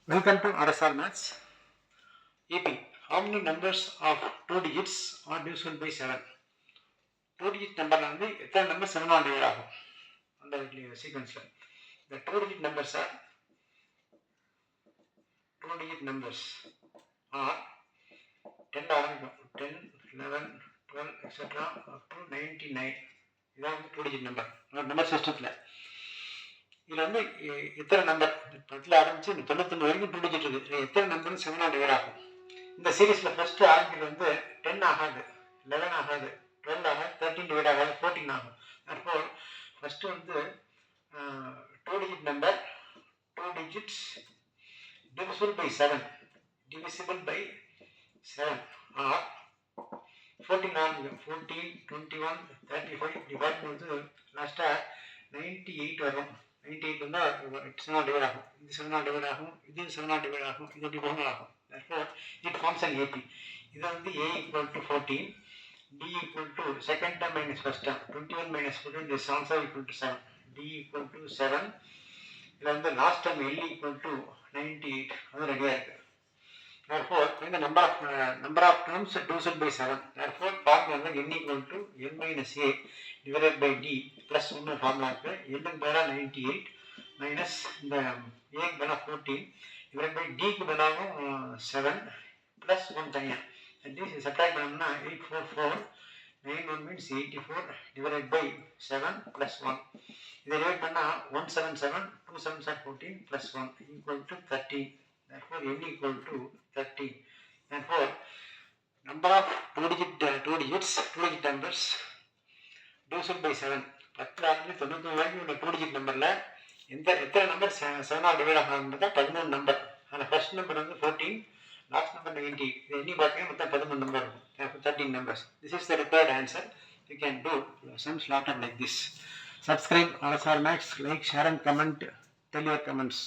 Welcome to RSR Maths. AP. How many numbers of 2 digits are divisible by 7? 2 digit number வந்து எத்தனை number 7 all divide ஆகும் அந்த சீக்வன்ஸில் the 2 digit numbers are 2 digit numbers are 10 ஆரம்பிக்கும் 10 11 12 etc. up to 99. இதான் வந்து 2 digit number number சிஸ்டத்தில். இதில் வந்து எத்தனை நம்பர் 10 ஆரம்பிச்சு 99 வரைக்கும் 2 digit இருக்குது. எத்தனை நம்பர் 7 ஆல் டிவைட் ஆகும்? இந்த சீரீஸில் ஃபஸ்ட்டு ஆரம்பிக்கிறது வந்து 10 ஆகாது, 11 ஆகாது, 12 ஆகாது, 13 டிவைட் ஆகாது, 14 ஆகும். அப்போ ஃபஸ்ட்டு வந்து 2 digit number 2 digits divisible by 7 or 14 ஆரம்பிக்கும் 14, 21, 35 டிவைட் வந்து லாஸ்ட்டாக 98 வரும். 98 வந்தால் 7 ஆல் டிவைட் ஆகும், இது 7 ஆல் டிவைட் ஆகும், இது 7 ஆல் டிவைட் ஆகும், இது டிவைட் ஆகும். Therefore, it forms an AP. இது வந்து A equal to 14, B equal to second term minus first term, 21 minus 14 is also equal to 7, D equal to 7. இதில் வந்து last term L equal to 98, அது ரெடியாக இருக்குது. Therefore, the number of terms divisible by 7. Therefore, formula வந்து N equal to N minus A divided by D plus 1 formula இருக்குது. N க்கு பதிலாக 98 minus இந்த A க்கு பதிலாக 14 divided by D க்கு பதிலாக 7 plus 1 தனியாக. That is, subtract பண்ணோம்னா 844, 91 means 84 divided by 7 plus 1. இதை டிவைட் பண்ணால் 177, 2 7s are 14 plus 1 equal to 13. Therefore, N equal to 13. Therefore, number of 2 digits numbers divisible by 7. 10 ஆரம்பிச்சு 99 வரைக்கும் உள்ள 2 digit நம்பரில் எத்தனை நம்பர் 7 ஆல் டிவைட் ஆகாதுன்றதா 13 நம்பர். அதில் ஃபர்ஸ்ட் நம்பர் வந்து 14, லாஸ்ட் நம்பர் 90. இது எண்ணி பார்த்தீங்கன்னா மொத்தம் 13 நம்பர் இருக்கும். 13 numbers. This is the required answer. You can do some slaughter like this. Subscribe RSR Maths, like, share and comment. Tell your comments.